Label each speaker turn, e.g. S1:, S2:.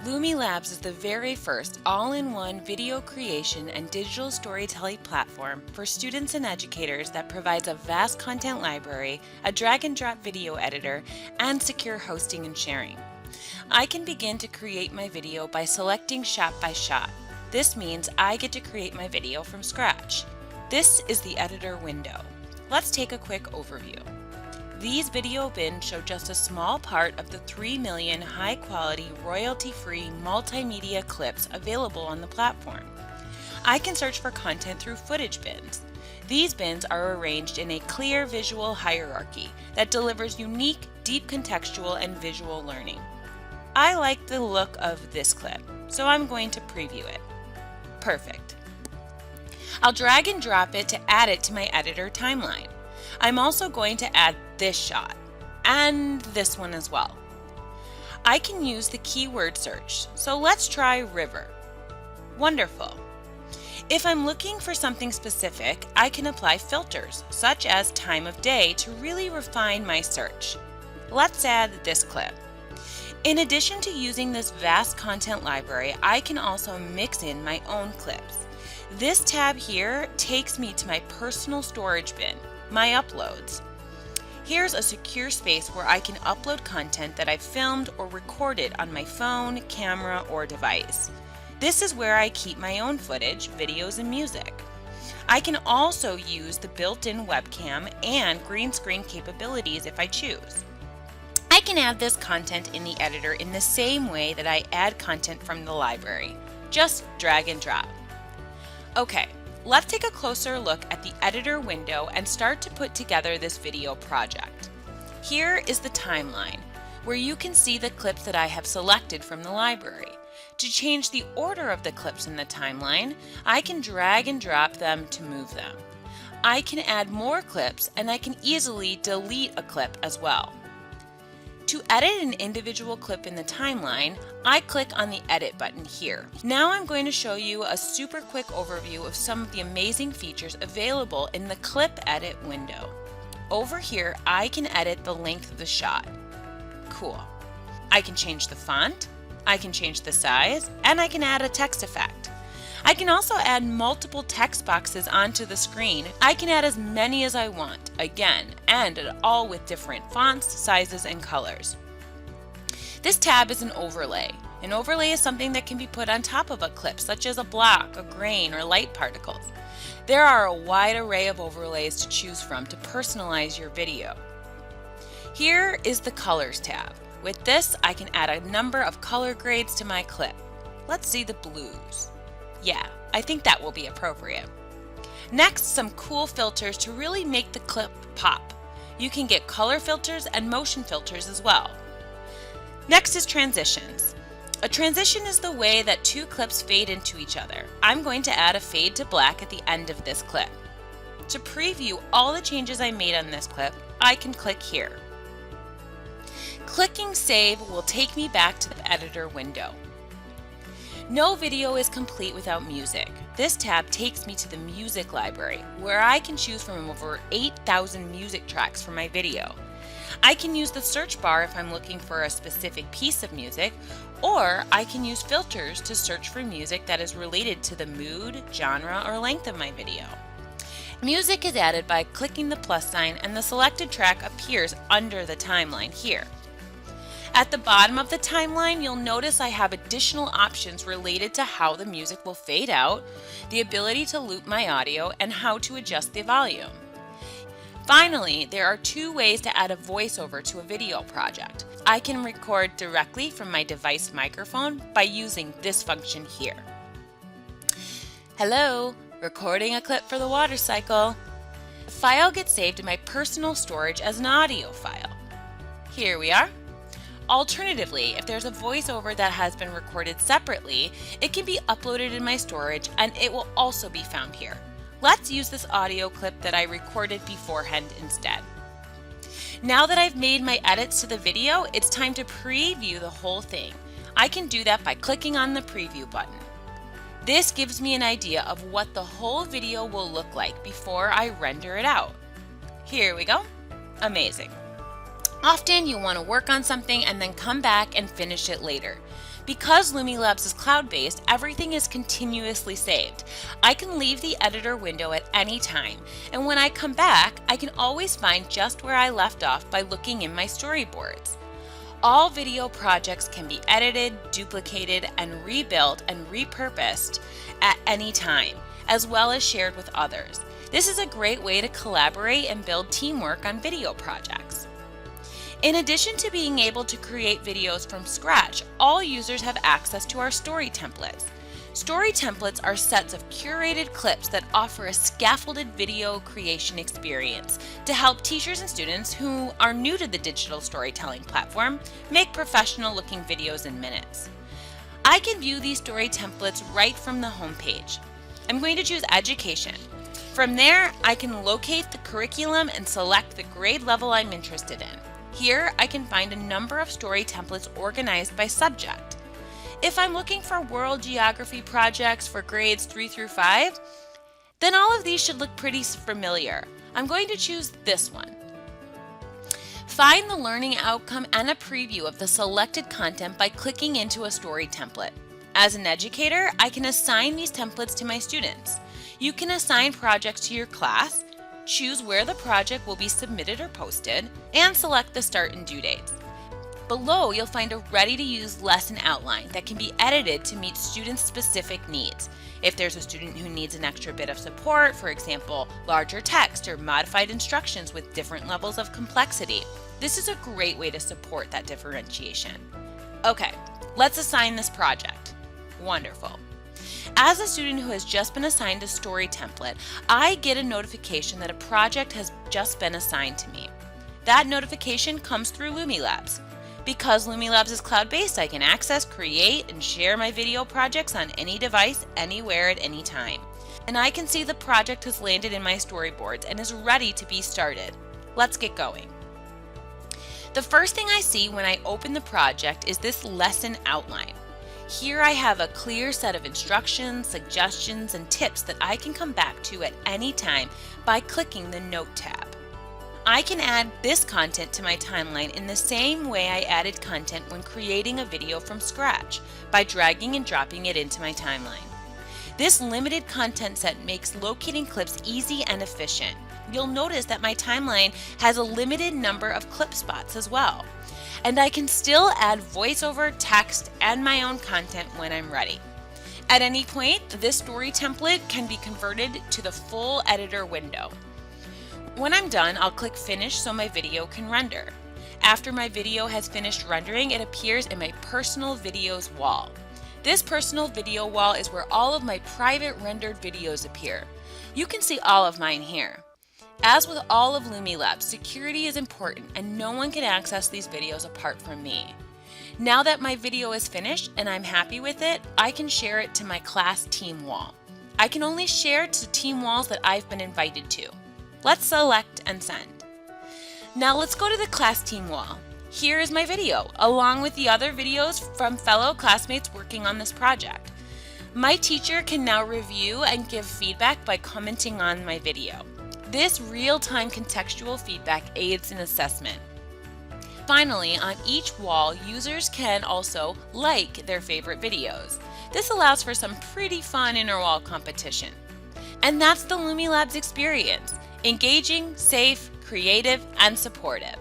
S1: LumieLabs is the very first all-in-one video creation and digital storytelling platform for students and educators that provides a vast content library, a drag-and-drop video editor, and secure hosting and sharing. I can begin to create my video by selecting shot by shot. This means I get to create my video from scratch. This is the editor window. Let's take a quick overview. These video bins show just a small part of the 3 million high-quality, royalty-free multimedia clips available on the platform. I can search for content through footage bins. These bins are arranged in a clear visual hierarchy that delivers unique, deep contextual and visual learning. I like the look of this clip, so I'm going to preview it. Perfect. I'll drag and drop it to add it to my editor timeline. I'm also going to add this shot and this one as well. I can use the keyword search, so let's try river. Wonderful. If I'm looking for something specific, I can apply filters such as time of day to really refine my search. Let's add this clip. In addition to using this vast content library, I can also mix in my own clips. This tab here takes me to my personal storage bin, my uploads. Here's a secure space where I can upload content that I've filmed or recorded on my phone, camera, or device. This is where I keep my own footage, videos, and music. I can also use the built-in webcam and green screen capabilities if I choose. I can add this content in the editor in the same way that I add content from the library. Just drag and drop. Okay. Let's take a closer look at the editor window and start to put together this video project. Here is the timeline, where you can see the clips that I have selected from the library. To change the order of the clips in the timeline, I can drag and drop them to move them. I can add more clips, and I can easily delete a clip as well. To edit an individual clip in the timeline, I click on the Edit button here. Now I'm going to show you a super quick overview of some of the amazing features available in the Clip Edit window. Over here, I can edit the length of the shot. Cool. I can change the font, I can change the size, and I can add a text effect. I can also add multiple text boxes onto the screen. I can add as many as I want, again, and all with different fonts, sizes, and colors. This tab is an overlay. An overlay is something that can be put on top of a clip, such as a block, a grain, or light particles. There are a wide array of overlays to choose from to personalize your video. Here is the Colors tab. With this, I can add a number of color grades to my clip. Let's see the blues. Yeah, I think that will be appropriate. Next, some cool filters to really make the clip pop. You can get color filters and motion filters as well. Next is transitions. A transition is the way that two clips fade into each other. I'm going to add a fade to black at the end of this clip. To preview all the changes I made on this clip, I can click here. Clicking Save will take me back to the editor window. No video is complete without music. This tab takes me to the music library, where I can choose from over 8,000 music tracks for my video. I can use the search bar if I'm looking for a specific piece of music, or I can use filters to search for music that is related to the mood, genre, or length of my video. Music is added by clicking the plus sign, and the selected track appears under the timeline here. At the bottom of the timeline, you'll notice I have additional options related to how the music will fade out, the ability to loop my audio, and how to adjust the volume. Finally, there are two ways to add a voiceover to a video project. I can record directly from my device microphone by using this function here. Hello, recording a clip for the water cycle. The file gets saved in my personal storage as an audio file. Here we are. Alternatively, if there's a voiceover that has been recorded separately, it can be uploaded in my storage and it will also be found here. Let's use this audio clip that I recorded beforehand instead. Now that I've made my edits to the video, it's time to preview the whole thing. I can do that by clicking on the preview button. This gives me an idea of what the whole video will look like before I render it out. Here we go. Amazing. Often you want to work on something and then come back and finish it later. Because LumieLabs is cloud-based, everything is continuously saved. I can leave the editor window at any time, and when I come back, I can always find just where I left off by looking in my storyboards. All video projects can be edited, duplicated, and rebuilt and repurposed at any time, as well as shared with others. This is a great way to collaborate and build teamwork on video projects. In addition to being able to create videos from scratch, all users have access to our story templates. Story templates are sets of curated clips that offer a scaffolded video creation experience to help teachers and students who are new to the digital storytelling platform make professional-looking videos in minutes. I can view these story templates right from the home page. I'm going to choose Education. From there, I can locate the curriculum and select the grade level I'm interested in. Here, I can find a number of story templates organized by subject. If I'm looking for world geography projects for grades 3 through 5, then all of these should look pretty familiar. I'm going to choose this one. Find the learning outcome and a preview of the selected content by clicking into a story template. As an educator, I can assign these templates to my students. You can assign projects to your class, choose where the project will be submitted or posted, and select the start and due dates. Below, you'll find a ready-to-use lesson outline that can be edited to meet students' specific needs. If there's a student who needs an extra bit of support, for example, larger text or modified instructions with different levels of complexity, this is a great way to support that differentiation. Okay, let's assign this project. Wonderful. As a student who has just been assigned a story template, I get a notification that a project has just been assigned to me. That notification comes through LumieLabs. Because LumieLabs is cloud-based, I can access, create, and share my video projects on any device, anywhere, at any time. And I can see the project has landed in my storyboards and is ready to be started. Let's get going. The first thing I see when I open the project is this lesson outline. Here I have a clear set of instructions, suggestions, and tips that I can come back to at any time by clicking the Note tab. I can add this content to my timeline in the same way I added content when creating a video from scratch, by dragging and dropping it into my timeline. This limited content set makes locating clips easy and efficient. You'll notice that my timeline has a limited number of clip spots as well. And I can still add voiceover, text, and my own content when I'm ready. At any point, this story template can be converted to the full editor window. When I'm done, I'll click Finish so my video can render. After my video has finished rendering, it appears in my Personal Videos wall. This Personal Video wall is where all of my private rendered videos appear. You can see all of mine here. As with all of LumieLabs, security is important and no one can access these videos apart from me. Now that my video is finished and I'm happy with it, I can share it to my class team wall. I can only share to team walls that I've been invited to. Let's select and send. Now let's go to the class team wall. Here is my video, along with the other videos from fellow classmates working on this project. My teacher can now review and give feedback by commenting on my video. This real-time contextual feedback aids in assessment. Finally, on each wall, users can also like their favorite videos. This allows for some pretty fun interwall competition. And that's the LumieLabs experience: engaging, safe, creative, and supportive.